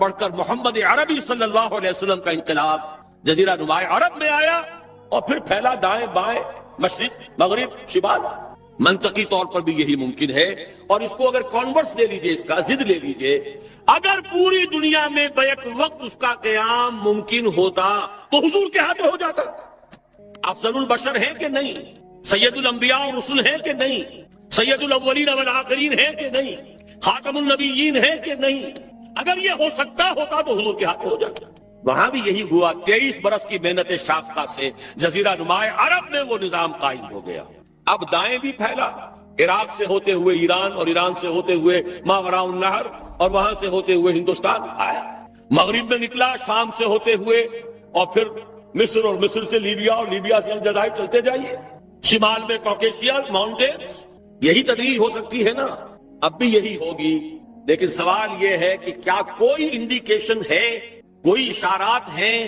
پڑھ کر محمد عربی صلی اللہ علیہ وسلم کا انقلاب جزیرہ نماء عرب میں آیا اور پھر پھیلا دائیں بائیں، مشرق مغرب شمال۔ منطقی طور پر بھی یہی ممکن ہے، اور اس کو اگر کانورس لے لیجئے، اس کا ضد لے لیجئے، اگر پوری دنیا میں بیک وقت اس کا قیام ممکن ہوتا تو حضور کے ہاتھ ہو جاتا۔ افضل البشر ہیں کہ نہیں؟ سید الانبیاء اور رسول ہیں کہ نہیں؟ سید الاولین والآخرین ہیں کہ نہیں؟ خاتم النبیین ہیں کہ نہیں؟ اگر یہ ہو سکتا ہوتا تو حضور کے ہاتھ ہو جاتا۔ وہاں بھی یہی ہوا، 23 برس کی محنت شاقہ سے جزیرہ نماء عرب میں وہ نظام قائم ہو گیا۔ اب دائیں بھی پھیلا، عراق سے ہوتے ہوئے ایران، اور ایران سے ہوتے ہوئے ماوراء النہر، اور وہاں سے ہوتے ہوئے ہندوستان آیا۔ مغرب میں نکلا، شام سے ہوتے ہوئے، اور پھر مصر، اور مصر سے لیبیا، اور لیبیا سے الجزائر، چلتے جائیے۔ شمال میں کوکیشین ماؤنٹینز۔ یہی تدریج ہو سکتی ہے نا، اب بھی یہی ہوگی۔ لیکن سوال یہ ہے کہ کیا کوئی انڈیکیشن ہے، کوئی اشارات ہیں،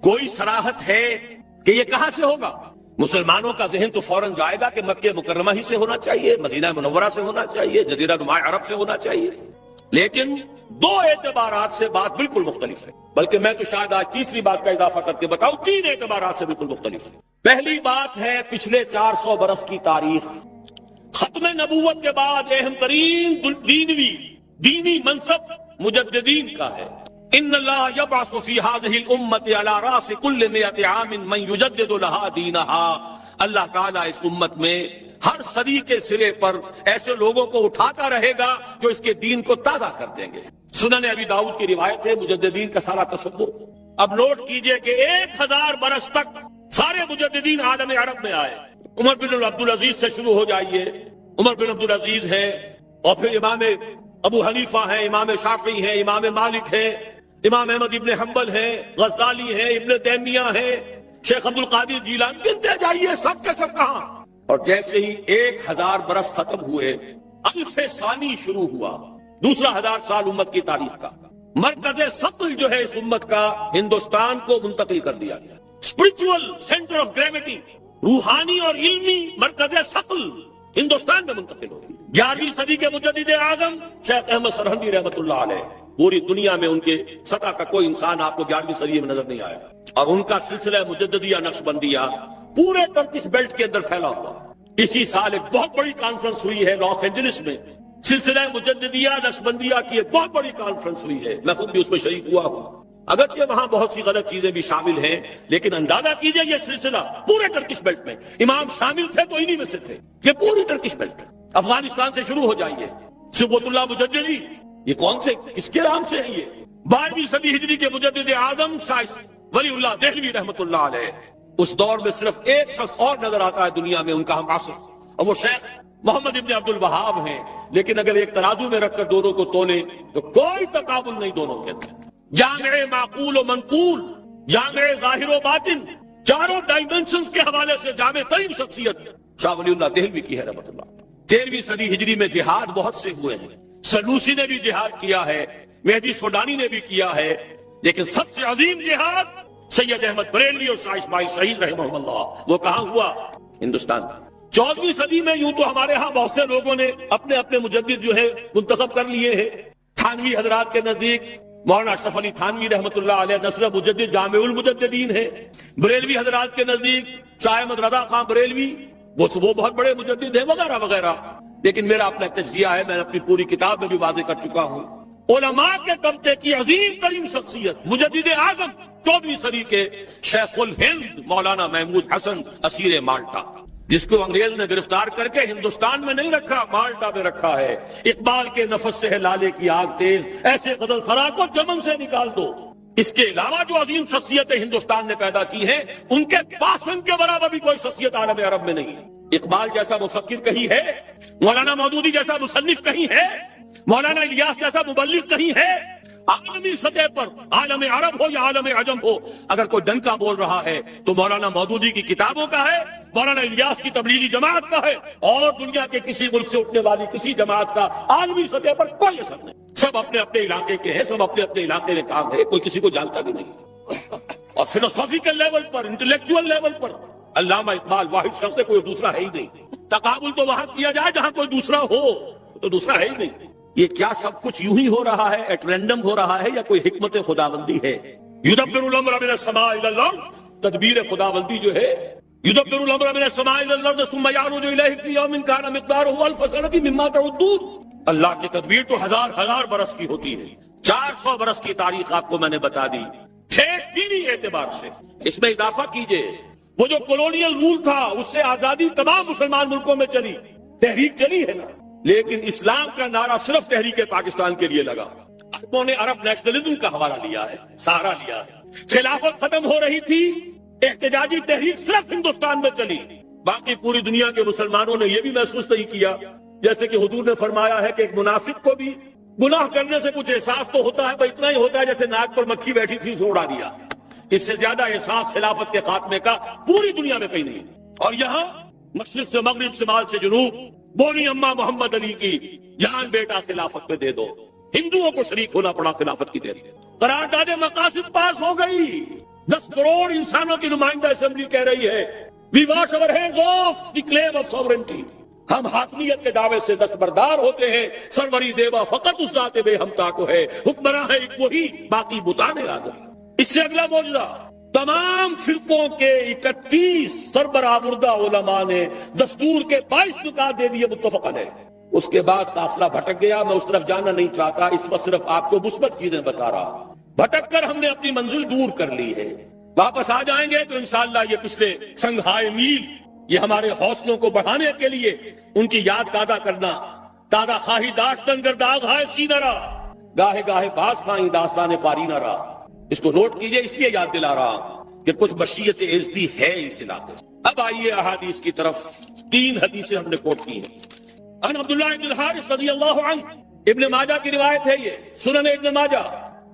کوئی صراحت ہے کہ یہ کہاں سے ہوگا؟ مسلمانوں کا ذہن تو فوراً جائے گا کہ مکہ مکرمہ ہی سے ہونا چاہیے، مدینہ منورہ سے ہونا چاہیے، جزیرہ نماء عرب سے ہونا چاہیے۔ لیکن دو اعتبارات سے بات بالکل مختلف ہے، بلکہ میں تو شاید آج تیسری بات کا اضافہ کر کے بتاؤں، 3 اعتبارات سے بالکل مختلف ہے۔ پہلی بات ہے پچھلے 400 برس کی تاریخ۔ ختم نبوت کے بعد اہم ترین دینی منصب مجددین کا ہے۔ ان اللہ یبعث فی هذه الامت علی راس کل 100 عام من یجدد لها دینها۔ اللہ تعالیٰ اس امت میں ہر صدی کے سرے پر ایسے لوگوں کو اٹھاتا رہے گا جو اس کے دین کو تازہ کر دیں گے۔ سنن ابی داؤد کی روایت ہے، مجددین کا سارا تصور۔ اب نوٹ کیجئے کہ 1000 برس تک سارے مجددین عالم عرب میں آئے۔ عمر بن عبدالعزیز سے شروع ہو جائیے، عمر بن عبدالعزیز ہے، اور پھر امام ابو حنیفہ ہیں، امام شافعی ہیں، امام مالک ہیں، امام احمد ابن حنبل ہیں، غزالی ہیں، ابن تیمیہ ہیں، شیخ عبد القادر جیلانی، گنتے جائیے سب کے سب کہاں۔ اور جیسے ہی 1000 برس ختم ہوئے، الف ثانی شروع ہوا، دوسرا 1000 سال امت کی تاریخ کا۔ مرکز ثقل جو ہے اس امت کا ہندوستان کو منتقل کر دیا گیا۔ اسپرچول سینٹر آف گریویٹی، روحانی اور علمی مرکز ثقل ہندوستان میں منتقل ہو گئی۔ 11ویں صدی کے مجدد اعظم شیخ احمد سرہندی رحمۃ اللہ علیہ، پوری دنیا میں ان کے سطح کا کوئی انسان آپ کو 11ویں صدی میں نظر نہیں آئے گا، اور ان کا سلسلہ مجددیہ نقشبندیہ پورے ٹرکش بیلٹ کے اندر پھیلا ہوا۔ اسی سال ایک بہت بڑی کانفرنس ہوئی ہے لاس اینجلس میں، سلسلہ مجددیہ نقشبندیہ کی ایک بہت بڑی کانفرنس ہوئی ہے، میں خود بھی اس میں شریک ہوا ہوں۔ اگرچہ وہاں بہت سی غلط چیزیں بھی شامل ہیں، لیکن اندازہ کیجئے یہ سلسلہ پورے ٹرکش بیلٹ میں، امام شامل تھے تو انہی میں سے تھے، یہ پوری ٹرکش بیلٹ۔ افغانستان سے شروع ہو جائیے، صبغت اللہ مجددی، یہ کون سے کس کے نام سے ہے؟ یہ 12ویں صدی ہجری کے مجدد اعظم شاہ ولی اللہ دہلوی رحمۃ اللہ علیہ۔ اس دور میں صرف ایک شخص اور نظر آتا ہے دنیا میں ان کا ہم عصر، اور وہ شیخ محمد ابن عبد الوہاب ہیں۔ لیکن اگر ایک ترازو میں رکھ کر دونوں کو تولے تو کوئی تقابل نہیں دونوں کے اندر۔ جامع معقول و منقول، جامع ظاہر و باطن، چاروں ڈائمنشنز کے حوالے سے جامع ترین شخصیت شاہ ولی اللہ دہلوی کی ہے رحمۃ اللہ۔ 13ویں صدی ہجری میں جہاد بہت سے ہوئے ہیں، سنوسی نے بھی جہاد کیا ہے، مہدی سوڈانی نے بھی کیا ہے، لیکن سب سے عظیم جہاد سید احمد بریلوی اور شاہ اسماعیل شہید رحمہ اللہ، وہ کہاں ہوا؟ ہندوستان میں۔ 14ویں صدی میں یوں تو ہمارے ہاں بہت سے لوگوں نے اپنے اپنے مجدد جو ہے منتخب کر لیے ہیں۔ تھانوی حضرات کے نزدیک مولانا اشرف علی تھانوی رحمۃ اللہ علیہ نصر مجدد جامع المجددین ہیں۔ بریلوی حضرات کے نزدیک شاہ احمد رضا خان بریلوی وہ بہت بڑے مجدد ہیں، وغیرہ وغیرہ۔ لیکن میرا اپنا تجزیہ ہے، میں اپنی پوری کتاب میں بھی واضح کر چکا ہوں، علماء کے طبقے کی عظیم ترین شخصیت مجدد اعظم 14ویں صدی کے شیخ الہند مولانا محمود حسن اسیر مالٹا، جس کو انگریز نے گرفتار کر کے ہندوستان میں نہیں رکھا، مالٹا میں رکھا ہے۔ اقبال کے نفس سے ہے لالے کی آگ تیز، ایسے غزل سرا کو چمن سے نکال دو۔ اس کے علاوہ جو عظیم شخصیتیں ہندوستان نے پیدا کی ہیں، ان کے پاسن کے برابر بھی کوئی شخصیت عالم عرب میں نہیں ہے۔ اقبال جیسا مفکر کہیں ہے، مولانا مودودی جیسا مصنف کہیں ہے، مولانا الیاس جیسا مبلغ کہیں ہے؟ عالمی سطح پر عالم عرب ہو یا عالم عجم ہو، اگر کوئی ڈنکا بول رہا ہے تو مولانا مودودی کی کتابوں کا ہے، مولانا الیاس کی تبلیغی جماعت کا ہے، اور دنیا کے کسی ملک سے اٹھنے والی کسی جماعت کا عالمی سطح پر کوئی اثر نہیں۔ سب اپنے اپنے علاقے کے ہیں، سب اپنے اپنے علاقے میں کام ہے، کوئی کسی کو جانتا بھی نہیں۔ اور فلسفیکل لیول پر، انٹلیکچوئل لیول پر علامہ اقبال واحد شخص ہے، کوئی دوسرا ہے ہی نہیں۔ تقابل تو وہاں کیا جائے جہاں کوئی دوسرا ہو، تو دوسرا ہے ہی نہیں۔ یہ کیا سب کچھ یوں ہی ہو رہا ہے، ایٹ رینڈم ہو رہا ہے، یا کوئی حکمت خداوندی ہے؟ یدبر الامر من السماء الى الارض، تدبیر خداوندی جو ہے، یدبر الامر من السماء الى الارض ثم يعرج اليه في يوم كان مقداره 1000 سنة مما تعدون۔ اللہ کی تدبیر تو ہزار برس کی ہوتی ہے، 400 برس کی تاریخ آپ کو میں نے بتا دی، دینی اعتبار سے۔ اس میں اضافہ کیجئے، وہ جو کولونیل رول تھا اس سے آزادی تمام مسلمان ملکوں میں چلی، تحریک چلی ہے نا، لیکن اسلام کا نعرہ صرف تحریک پاکستان کے لیے لگا۔ عربوں نے عرب نیشنلزم کا حوالہ لیا ہے، سہارا لیا ہے۔ خلافت ختم ہو رہی تھی، احتجاجی تحریک صرف ہندوستان میں چلی، باقی پوری دنیا کے مسلمانوں نے یہ بھی محسوس نہیں کیا، جیسے کہ حضور نے فرمایا ہے کہ ایک منافق کو بھی گناہ کرنے سے کچھ احساس تو ہوتا ہے، بس اتنا ہی ہوتا ہے جیسے ناک پر مکھی بیٹھی تھی اسے اڑا دیا۔ اس سے زیادہ احساس خلافت کے خاتمے کا پوری دنیا میں کہیں نہیں۔ اور یہاں مشرق سے مغرب، شمال سے جنوب، بونی اماں محمد علی کی جان بیٹا خلافت میں دے دو، ہندوؤں کو شریک ہونا پڑا خلافت کی تحریک۔ قرارداد مقاصد پاس ہو گئی، 10 کروڑ انسانوں کی نمائندہ اسمبلی کہہ رہی ہے we wash our hands of the claim of sovereignty, ہم حاکمیت کے دعوے سے دستبردار ہوتے ہیں، سروری دیوا فقط اس ذات بے ہمتا کو ہے، حکمراں ہے ایک وہی، باقی بتانے آ گئے۔ اس سے اگلا معجزہ، تمام فرقوں کے 31 سربراہ مردہ علماء نے دستور کے 22 نکات دے دیے متفق علیہ۔ اس کے بعد قافلہ بھٹک گیا، میں اس طرف جانا نہیں چاہتا، اس وقت صرف آپ کو مثبت چیزیں بتا رہا ہوں۔ بھٹک کر ہم نے اپنی منزل دور کر لی ہے، واپس آ جائیں گے تو انشاءاللہ یہ پچھلے سنگھائے میل، یہ ہمارے حوصلوں کو بڑھانے کے لیے ان کی یاد تازہ کرنا، تازہ خواہی داشتن گر داغ ہائے سینہ را، گاہے گاہے باز خواہی داستان پاری نہ رہا۔ اس کو نوٹ کیجئے، اس لیے یاد دلا رہا ہوں کہ کچھ مشیت عزتی ہے اس علاقے سے۔ اب آئیے احادیث کی طرف، 3 حدیثیں ہم نے کوٹ کی ہیں۔ عن عبداللہ بن الحارث رضی اللہ عنہ، ابن ماجہ کی روایت ہے، یہ سنن ابن ماجہ،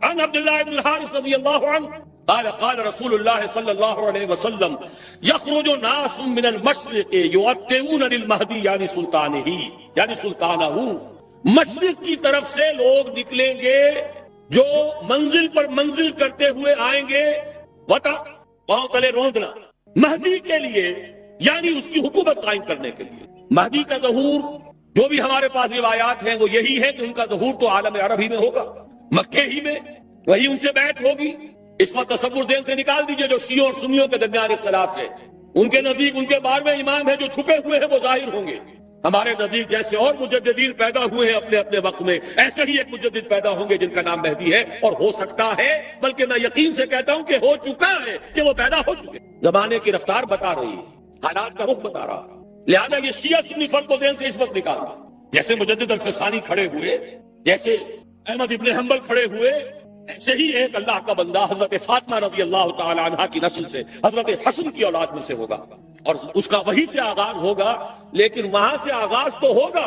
عن عبداللہ بن الحارث رضی اللہ عنہ قال قال رسول اللہ صلی اللہ علیہ وسلم یخرج ناس من المشرق یؤتون للمہدی یعنی سلطانہ، یعنی سلطانہ، مشرق کی طرف سے لوگ نکلیں گے جو منزل پر منزل کرتے ہوئے آئیں گے، وطا پاؤں تلے روندنا، مہدی کے لیے، یعنی اس کی حکومت قائم کرنے کے لیے۔ مہدی کا ظہور جو بھی ہمارے پاس روایات ہیں وہ یہی ہے کہ ان کا ظہور تو عالم عرب ہی میں ہوگا، مکے ہی میں، وہی ان سے بیعت ہوگی۔ اس وقت تصور ذہن سے نکال دیجئے جو شیعوں اور سنیوں کے درمیان اختلاف ہے، ان کے نزدیک ان کے 12ویں امام ہیں جو چھپے ہوئے ہیں وہ ظاہر ہوں گے، ہمارے نزدیک جیسے اور مجددین پیدا ہوئے ہیں اپنے اپنے وقت میں، ایسے ہی ایک مجدد پیدا ہوں گے جن کا نام مہدی ہے، اور ہو سکتا ہے، بلکہ میں یقین سے کہتا ہوں کہ ہو چکا ہے، کہ وہ پیدا ہو چکے۔ زمانے کی رفتار بتا رہی ہے، حالات کا رخ بتا رہا ہے، لہذا یہ شیعہ سنی فرق کو ذہن سے اس وقت نکالنا، جیسے مجدد الفسانی کھڑے ہوئے، جیسے احمد ابن حنبل کھڑے ہوئے، ایسے ہی ایک اللہ کا بندہ حضرت فاطمہ رضی اللہ تعالی عنہا کی نسل سے، حضرت حسن کی اولاد میں سے ہوگا، اور اس کا وہی سے آغاز ہوگا، لیکن وہاں سے آغاز تو ہوگا،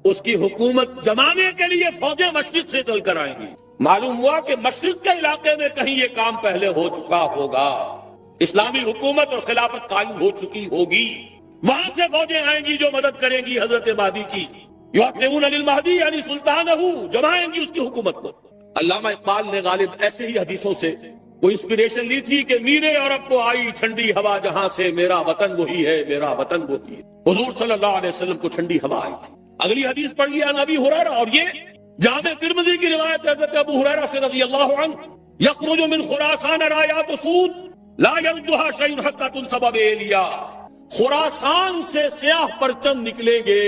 اس کی حکومت جمانے کے لیے فوجیں مشرق سے چل کر آئیں گی۔ معلوم ہوا کہ مشرق کے علاقے میں کہیں یہ کام پہلے ہو چکا ہوگا، اسلامی حکومت اور خلافت قائم ہو چکی ہوگی، وہاں سے فوجیں آئیں گی جو مدد کریں گی حضرت مہدی کی، یعطون للمہدی یعنی سلطانہ، جمائیں گی اس کی حکومت کو۔ علامہ اقبال نے غالب ایسے ہی حدیثوں سے وہ انسپریشن لی تھی کہ میرے عرب کو آئی ٹھنڈی ہوا جہاں سے، میرا وطن وہی ہے، میرا وطن وہی ہے۔ حضور صلی اللہ علیہ وسلم کو ٹھنڈی ہوا آئی تھی۔ اگلی حدیث پڑھیے عن ابی ہریرہ، اور یہ جامع ترمذی کی روایت ہے حضرت ابو ہریرہ سے رضی اللہ عنہ، یخرج من خراسان رایات سود لا یردها شیء حتی تنصب بإیلیا، خراسان سے سیاہ پرچم نکلیں گے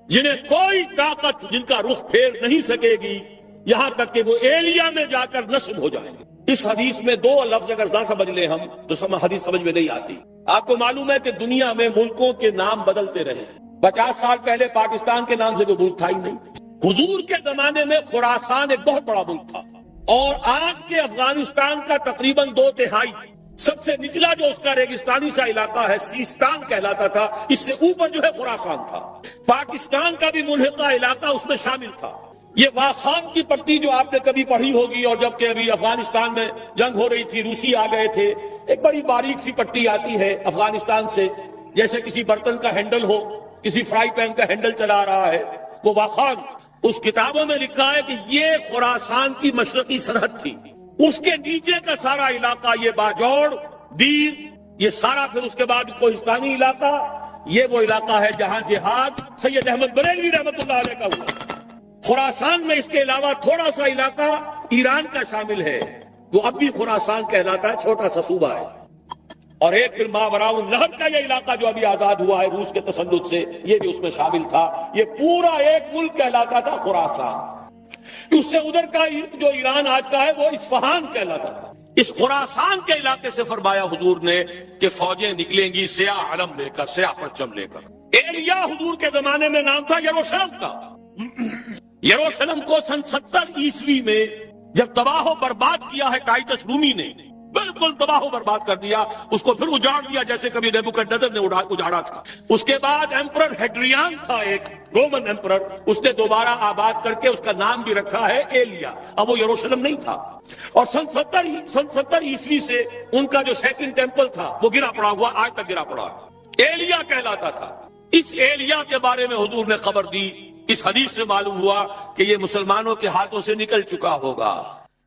جنہیں کوئی طاقت جن کا رخ پھیر نہیں سکے گی، یہاں تک کہ وہ ایلیا میں جا کر نصب ہو جائیں گے۔ اس حدیث میں 2 لفظ اگر نہ سمجھ لیں ہم تو حدیث سمجھ میں نہیں آتی۔ آپ کو معلوم ہے کہ دنیا میں ملکوں کے نام بدلتے رہے، 50 سال پہلے پاکستان کے نام سے کوئی ملک تھا ہی نہیں۔ حضور کے زمانے میں خراسان ایک بہت بڑا ملک تھا، اور آج کے افغانستان کا تقریباً 2/3 سب سے نچلا جو اس کا ریگستانی سا علاقہ ہے سیستان کہلاتا تھا، اس سے اوپر جو ہے خراسان تھا۔ پاکستان کا بھی ملحقہ علاقہ اس میں شامل تھا۔ یہ واخان کی پٹی جو آپ نے کبھی پڑھی ہوگی، اور جب کہ ابھی افغانستان میں جنگ ہو رہی تھی، روسی آ گئے تھے، ایک بڑی باریک سی پٹی آتی ہے افغانستان سے، جیسے کسی برتن کا ہینڈل ہو، کسی فرائی پین کا ہینڈل چلا رہا ہے، وہ واخان۔ اس کتابوں میں لکھا ہے کہ یہ خراسان کی مشرقی سرحد تھی، اس کے نیچے کا سارا علاقہ، یہ باجوڑ، دیر، یہ سارا، پھر اس کے بعد کوہستانی علاقہ، یہ وہ علاقہ ہے جہاں جہاد سید احمد بریلوی رحمۃ اللہ علیہ کا ہوا۔ خراسان میں اس کے علاوہ تھوڑا سا علاقہ ایران کا شامل ہے، وہ اب بھی خراسان کہلاتا ہے، چھوٹا سا صوبہ ہے، اور ایک پھر ماوراء النہر کا یہ علاقہ جو ابھی آزاد ہوا ہے روس کے تسلط سے، یہ بھی اس میں شامل تھا۔ یہ پورا ایک ملک کہلاتا تھا خراسان۔ اس سے ادھر کا جو ایران آج کا ہے وہ اصفہان کہلاتا تھا۔ اس خراسان کے علاقے سے فرمایا حضور نے کہ فوجیں نکلیں گی سیاہ علم لے کر، سیاہ پرچم لے کر۔ ایلیا حضور کے زمانے میں نام تھا یروشلم کا۔ یروشلم کو سن 70 عیسوی میں جب تباہ و برباد کیا ہے ٹائٹس رومی نے، بالکل تباہ و برباد کر دیا، اس کو پھر اجاڑ دیا جیسے کبھی نیبوکڈنیزر نے اجاڑا تھا۔ اس کے بعد ایمپرر ہیڈریان تھا ایک رومن ایمپرر، اس نے دوبارہ آباد کر کے اس کا نام بھی رکھا ہے ایلیا، اب وہ یروشلم نہیں تھا۔ اور سن 70 عیسوی سے ان کا جو سیکنڈ ٹیمپل تھا وہ گرا پڑا ہوا، آج تک گرا پڑا ہے۔ ایلیا کہلاتا تھا۔ اس ایلیا کے بارے میں حضور نے خبر دی، اس حدیث سے معلوم ہوا کہ یہ مسلمانوں کے ہاتھوں سے نکل چکا ہوگا،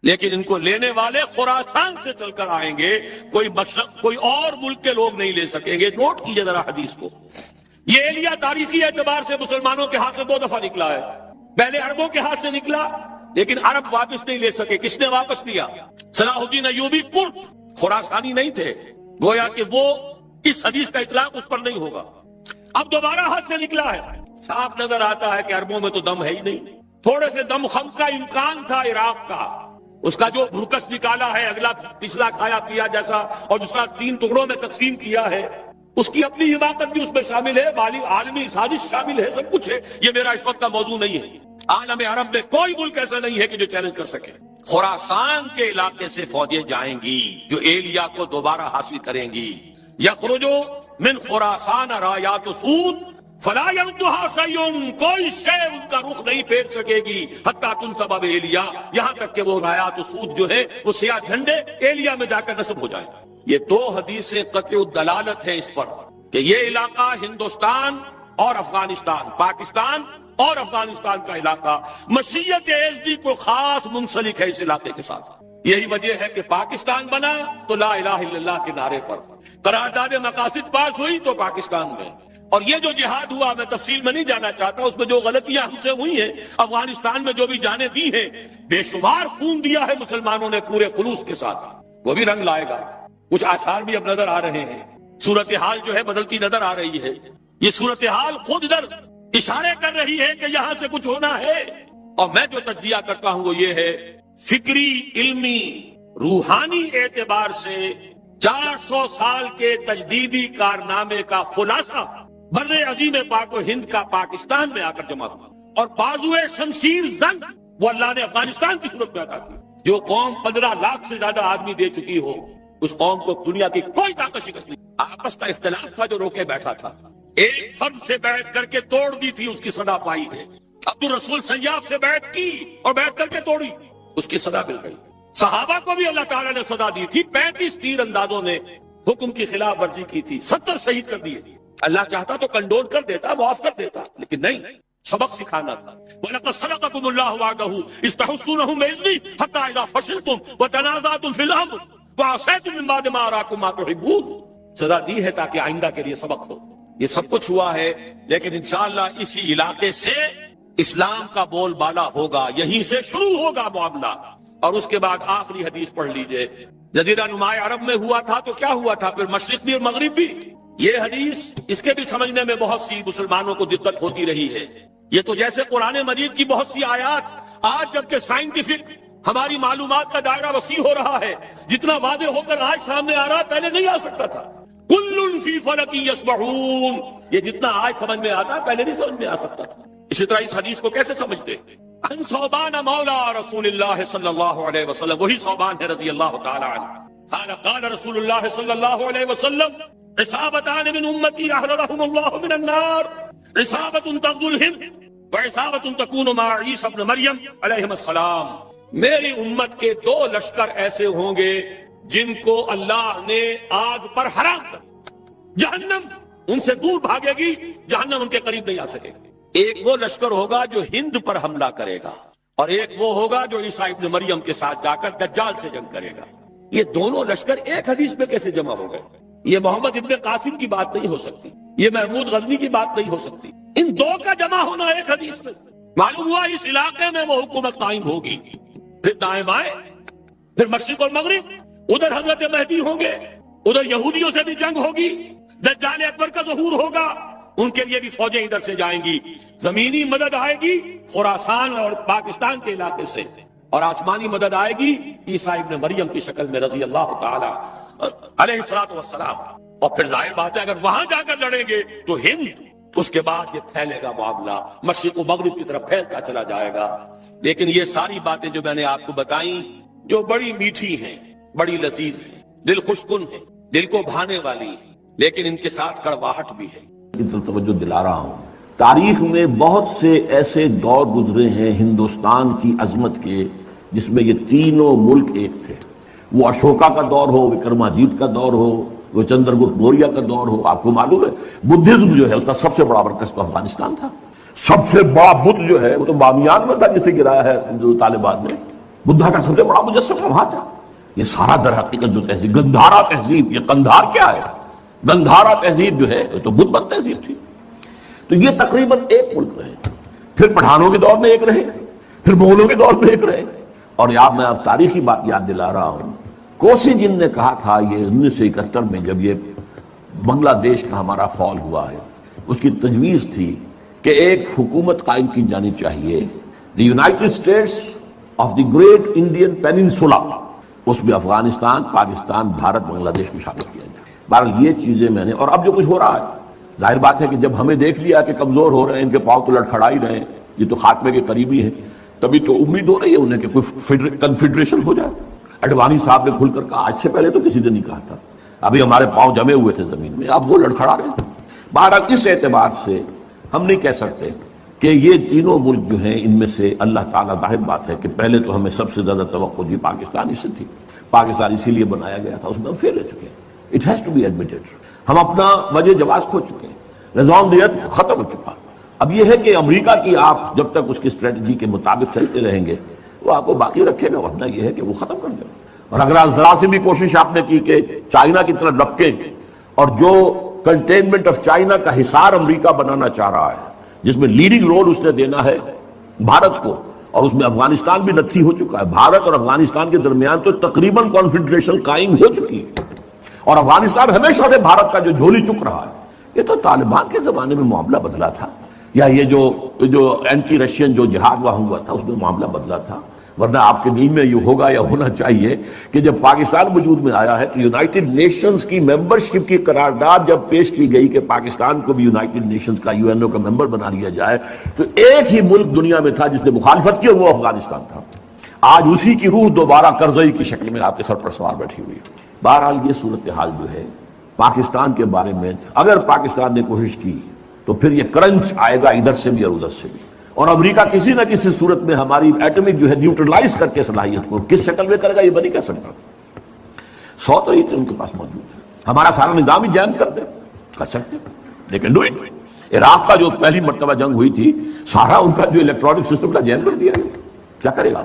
لیکن ان کو لینے والے خراسان سے چل کر آئیں گے، کوئی اور ملک کے لوگ نہیں لے سکیں گے۔ نوٹ کیجئے ذرا حدیث کو۔ یہ ایلیا تاریخی اعتبار سے مسلمانوں کے ہاتھ سے 2 دفعہ نکلا ہے۔ پہلے عربوں کے ہاتھ سے نکلا، لیکن عرب واپس نہیں لے سکے۔ کس نے واپس لیا؟ صلاح الدین ایوبی کرد، خراسانی نہیں تھے، گویا کہ وہ اس حدیث کا اطلاق اس پر نہیں ہوگا۔ اب دوبارہ ہاتھ سے نکلا ہے، صاف نظر آتا ہے کہ عربوں میں تو دم ہے ہی نہیں۔ تھوڑے سے دم خم کا امکان تھا عراق کا، اس کا جو بھوکس نکالا ہے، اگلا پچھلا کھایا پیا جیسا، اور جس کا 3 ٹکڑوں میں تقسیم کیا ہے، اس کی اپنی حماقت بھی اس میں شامل ہے، عالمی سازش شامل ہے، سب کچھ ہے۔ یہ میرا اس وقت کا موضوع نہیں ہے۔ عالم عرب میں کوئی ملک ایسا نہیں ہے کہ جو چیلنج کر سکے۔ خراسان کے علاقے سے فوجیں جائیں گی جو ایلیا کو دوبارہ حاصل کریں گی۔ یخرجو من خراسان رایات سود فلا یردها شیء، کوئی شے ان کا رخ نہیں پھیر سکے گی حتی تنصب ایلیا، یہاں تک کہ وہ رایات سود جو ہے وہ سیاہ جھنڈے ایلیا میں جا کر نصب ہو جائیں۔ یہ 2 حدیثیں قطع الدلالت ہیں اس پر کہ یہ علاقہ ہندوستان اور افغانستان، پاکستان اور افغانستان کا علاقہ مشیت ایزدی کو خاص منسلک ہے اس علاقے کے ساتھ۔ یہی وجہ ہے کہ پاکستان بنا تو لا الہ الا اللہ کے نعرے پر، قرارداد مقاصد پاس ہوئی تو پاکستان میں۔ اور یہ جو جہاد ہوا، میں تفصیل میں نہیں جانا چاہتا، اس میں جو غلطیاں ہم سے ہوئی ہیں، افغانستان میں جو بھی جانیں دی ہیں، بے شمار خون دیا ہے مسلمانوں نے پورے خلوص کے ساتھ، وہ بھی رنگ لائے گا۔ کچھ آثار بھی اب نظر آ رہے ہیں، صورتحال جو ہے بدلتی نظر آ رہی ہے۔ یہ صورتحال خود ادھر اشارے کر رہی ہے کہ یہاں سے کچھ ہونا ہے۔ اور میں جو تجزیہ کرتا ہوں وہ یہ ہے، فکری، علمی، روحانی اعتبار سے 400 سال کے تجدیدی کارنامے کا خلاصہ بر عظیم پاک و ہند کا پاکستان میں آ کر جمع ہوا، اور بازوئے شمشیر زنگ وہ اللہ نے افغانستان کی صورت میں عطا کی۔ جو قوم 15 لاکھ سے زیادہ آدمی دے چکی ہو، اس قوم کو دنیا کی کوئی طاقت شکست نہیں۔ آپس کا اختلاف تھا جو روکے بیٹھا تھا، ایک فرد سے بیعت کر کے توڑ دی تھی، اس کی صدا پائی ہے۔ عبد الرسول سیاف سے بیعت کی اور بیعت کر کے توڑی، اس کی صدا مل گئی۔ صحابہ کو بھی اللہ تعالیٰ نے صدا دی تھی، 35 تیر اندازوں نے حکم کی خلاف ورزی کی تھی، 70 شہید کر دیے۔ اللہ چاہتا تو کنڈول کر دیتا، معاف کر دیتا، لیکن نہیں، سبق سکھانا تھا۔ وَلَقَدْ صَدَقَكُمُ اللَّهُ وَعْدَهُ إِذْ تَحُسُّونَهُم بِإِذْنِهِ حَتَّىٰ إِذَا فَشِلْتُمْ وَتَنَازَعْتُمْ فِي الْأَمْرِ وَعَصَيْتُم مِّن بَعْدِ مَا أَرَاكُم مَّا تُحِبُّونَ۔ سزا دی ہے تاکہ آئندہ کے لیے سبق ہو۔ یہ سب کچھ ہوا ہے، لیکن انشاءاللہ اسی علاقے سے اسلام کا بول بالا ہوگا، یہیں سے شروع ہوگا معاملہ۔ اور اس کے بعد آخری حدیث پڑھ لیجئے۔ جزیرہ نماء عرب میں ہوا تھا تو کیا ہوا تھا، پھر مشرق بھی اور مغرب بھی۔ یہ حدیث، اس کے بھی سمجھنے میں بہت سی مسلمانوں کو دقت ہوتی رہی ہے۔ یہ تو جیسے قرآن مجید کی بہت سی آیات آج جبکہ سائنٹیفک ہماری معلومات کا دائرہ وسیع ہو رہا ہے، جتنا واضح ہو کر آج سامنے آ رہا ہے، پہلے نہیں آ سکتا تھا۔ کل فی فلک یسبحون، یہ جتنا آج سمجھ میں آتا ہے پہلے نہیں سمجھ میں آ سکتا تھا۔ اسی طرح اس حدیث کو کیسے سمجھتے؟ ان ثوبان مولا رسول اللہ صلی اللہ علیہ وسلم، وہی ثوبان ہے رضی اللہ تعالی عنہ۔ قال رسول اللہ صلی اللہ علیہ وسلم عصابتان من امتی احررهم اللہ من النار، عصابت تغزو الہند وعصابت تکون مع عیسی ابن مریم علیہ السلام۔ میری امت کے 2 لشکر ایسے ہوں گے جن کو اللہ نے آگ پر حرام کر، جہنم ان سے دور بھاگے گی، جہنم ان کے قریب نہیں آ سکے گی۔ ایک وہ لشکر ہوگا جو ہند پر حملہ کرے گا، اور ایک وہ ہوگا جو عیسی ابن مریم کے ساتھ جا کر دجال سے جنگ کرے گا۔ یہ دونوں لشکر ایک حدیث میں کیسے جمع ہو گئے؟ یہ محمد ابن قاسم کی بات نہیں ہو سکتی، یہ محمود غزنی کی بات نہیں ہو سکتی، ان 2 کا جمع ہونا ایک حدیث میں۔ معلوم ہوا اس علاقے میں وہ حکومت قائم ہوگی. پھر دائیں بائیں، پھر مشرق اور مغرب، ادھر حضرت مہدی ہوں گے، ادھر یہودیوں سے بھی جنگ ہوگی، دجال اکبر کا ظہور ہوگا، ان کے لیے بھی فوجیں ادھر سے جائیں گی. زمینی مدد آئے گی خراسان اور پاکستان کے علاقے سے، اور آسمانی مدد آئے گی عیسیٰ ابن مریم کی شکل میں رضی اللہ تعالی علیہ الصلوۃ والسلام. اور پھر ظاہر بات ہے اگر وہاں جا کر لڑیں گے تو ہند، اس کے بعد یہ پھیلے گا معاملہ، مشرق و مغرب کی طرف پھیلتا چلا جائے گا. لیکن یہ ساری باتیں جو میں نے آپ کو بتائیں، جو بڑی میٹھی ہیں، بڑی لذیذ ہیں، دل خوشکن ہیں، دل کو بھانے والی ہیں، لیکن ان کے ساتھ کڑواہٹ بھی ہے. توجہ دلا رہا ہوں، تاریخ میں بہت سے ایسے دور گزرے ہیں ہندوستان کی عظمت کے جس میں یہ تینوں ملک ایک تھے. وہ اشوکا کا دور ہو، وکرماجیت کا دور ہو، وہ چندر گپت موریہ کا دور ہو. آپ کو معلوم ہے بدھزم جو ہے اس کا سب سے بڑا مرکز تو افغانستان تھا. سب سے بڑا بت جو ہے وہ تو بامیان میں تھا جسے گرایا ہے جو طالبان نے. بدھا کا سب سے بڑا مجسمہ وہاں تھا. یہ سارا در حقیقت جو تہذیب، گندھارا تہذیب، یہ قندھار کیا ہے؟ گندھارا تہذیب جو ہے تو بدھ مت تہذیب تھی. تو یہ تقریباً ایک ملک رہے. پھر پٹھانوں کے دور میں ایک رہے، پھر مغلوں کے دور میں ایک رہے. اور یاد میں اب تاریخی بات یاد دلا رہا ہوں، کوسی جن نے کہا تھا یہ 1971 میں جب یہ بنگلہ دیش کا ہمارا فال ہوا ہے، اس کی تجویز تھی کہ ایک حکومت قائم کی جانی چاہیے، the United States of the great Indian peninsula. اس میں افغانستان، پاکستان، بھارت، بنگلہ دیش کو شامل کیا جائے. بہرحال یہ چیزیں میں نے، اور اب جو کچھ ہو رہا ہے ظاہر بات ہے کہ جب ہمیں دیکھ لیا کہ کمزور ہو رہے ہیں، ان کے پاؤں تو لڑکھڑا ہی رہے ہیں، یہ تو خاتمے کے قریبی ہیں، تبھی تو امید ہو رہی ہے انہیں کہ کوئی کنفیڈریشن ہو جائے. اڈوانی صاحب نے کھل کر کہا، آج سے پہلے تو کسی نے نہیں کہا تھا، ابھی ہمارے پاؤں جمے ہوئے تھے زمین میں، اب وہ لڑکھڑا رہے ہیں. بہرحال اس اعتبار سے ہم نہیں کہہ سکتے کہ یہ تینوں ملک جو ہیں ان میں سے اللہ تعالیٰ، ظاہر بات ہے کہ پہلے تو ہمیں سب سے زیادہ توقع جی پاکستان سے تھی. پاکستان اسی لیے بنایا گیا تھا، اس میں ہم فیل ہو چکے ہیں. It has to be admitted. ہم اپنا وجہ جواز کھو چکے ہیں، نظام دیت ختم ہو چکا. اب یہ ہے کہ امریکہ کی آپ جب تک اس کی اسٹریٹجی کے مطابق چلتے رہیں گے وہ آپ کو باقی رکھے گا، ورنہ یہ ہے کہ وہ ختم کر دے گا. اور اگر ذرا سی بھی کوشش آپ نے کی کہ چائنا کی طرف لپکے، اور جو کنٹینمنٹ آف چائنا کا حصار امریکہ بنانا چاہ رہا ہے، جس میں لیڈنگ رول اس نے دینا ہے بھارت کو، اور اس میں افغانستان بھی نتھی ہو چکا ہے. بھارت اور افغانستان کے درمیان تو تقریباً کانفیڈریشن قائم ہو چکی ہے، اور افغانستان ہمیشہ سے بھارت کا جو جھولی چک رہا ہے. یہ تو طالبان کے زمانے میں معاملہ بدلا تھا، یا یہ جو اینٹی رشین جو جہاد وہاں ہوا تھا اس میں معاملہ بدلا تھا. ورنہ آپ کے دین میں یہ ہوگا یا ہونا چاہیے کہ جب پاکستان وجود میں آیا ہے تو یونائٹڈ نیشنز کی ممبرشپ کی قرارداد جب پیش کی گئی کہ پاکستان کو بھی یونائٹڈ نیشنز کا UNO کا ممبر بنا لیا جائے، تو ایک ہی ملک دنیا میں تھا جس نے مخالفت کی، وہ افغانستان تھا. آج اسی کی روح دوبارہ کرزئی کی شکل میں آپ کے سر پر سوار بیٹھی ہوئی. بہرحال یہ صورتحال جو ہے پاکستان کے بارے میں، اگر پاکستان نے کوشش کی تو پھر یہ کرنچ آئے گا ادھر سے بھی اور ادھر سے بھی. اور امریکہ کسی نہ کسی صورت میں ہماری ایٹمک جو ہے نیوٹرلائز کر کے صلاحیت کو کس شکل میں کرے گا یہ میں نہیں کہہ سکتا. 100 طریقے ان کے پاس موجود ہے. ہمارا سارا نظام ہی جین کر دے، کر سکتے، لیکن ڈو اٹ. عراق کا جو پہلی مرتبہ جنگ ہوئی تھی، سارا ان کا جو الیکٹرانک سسٹم کا جین کر دیا ہے. کیا کرے گا؟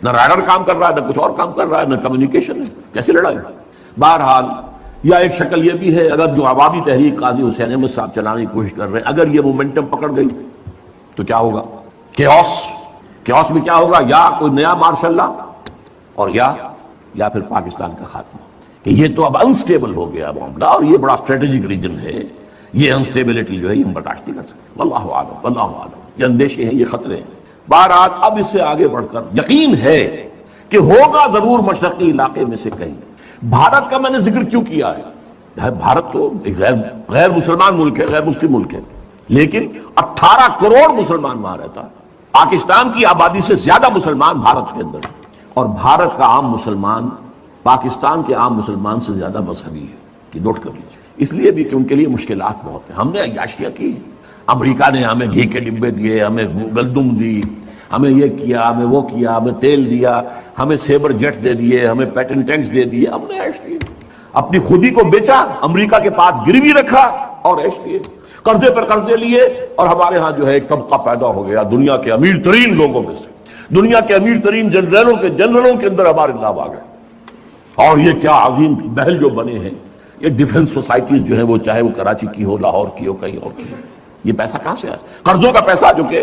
نہ رائڈر کام کر رہا ہے، نہ کچھ اور کام کر رہا ہے، نہ کمیونیکیشن ہے. کیسے لڑائی؟ بہرحال یا ایک شکل یہ بھی ہے، اگر جو عوامی تحریک قاضی حسین احمد صاحب چلانے کی کوشش کر رہے ہیں، اگر یہ مومنٹم پکڑ گئی تو کیا ہوگا؟ کیوس میں کیا ہوگا؟ یا کوئی نیا مارشل لا، اور یا پھر پاکستان کا خاتمہ. کہ یہ تو اب انسٹیبل ہو گیا معاملہ، اور یہ بڑا اسٹریٹجک ریجن ہے. یہ انسٹیبلٹی جو ہے یہ ہم برداشت نہیں کر سکتے. واللہ عالم، واللہ عالم. یہ اندیشے ہیں، یہ خطرے ہیں. بہرحال اب اس سے آگے بڑھ کر یقین ہے کہ ہوگا ضرور مشرقی علاقے میں سے کہیں. بھارت کا میں نے ذکر کیوں کیا ہے؟ بھارت تو ایک غیر مسلمان ملک ہے، غیر مسلم ملک ہے، لیکن 18 کروڑ مسلمان وہاں رہتا ہے. پاکستان کی آبادی سے زیادہ مسلمان بھارت کے اندر، اور بھارت کا عام مسلمان پاکستان کے عام مسلمان سے زیادہ مذہبی ہے. یہ نوٹ کر لیجیے. اس لیے بھی کہ ان کے لیے مشکلات بہت ہیں. ہم نے عیاشیاں کی، امریکہ نے ہمیں گھی کے ڈبے دیے، ہمیں گندم دی، ہمیں یہ کیا، ہمیں وہ کیا، ہمیں تیل دیا، ہمیں سیبر جیٹ دے دیے، ہمیں پیٹن ٹینکس دے دیے. ہم نے عیش کی، اپنی خودی کو بیچا، امریکہ کے پاس گروی رکھا اور عیش کیے. قرضے پر قرضے لیے، اور ہمارے ہاں جو ہے ایک طبقہ پیدا ہو گیا دنیا کے امیر ترین لوگوں میں سے. دنیا کے امیر ترین جنرلوں کے اندر ہمارے نام آ گئے. اور یہ کیا عظیم محل جو بنے ہیں. یہ ڈیفنس سوسائٹیز جو ہیں وہ چاہے وہ کراچی کی ہو، لاہور کی ہو، کہیں اور کی ہو. یہ پیسہ کہاں سے آیا؟ قرضوں کا پیسہ جو کہ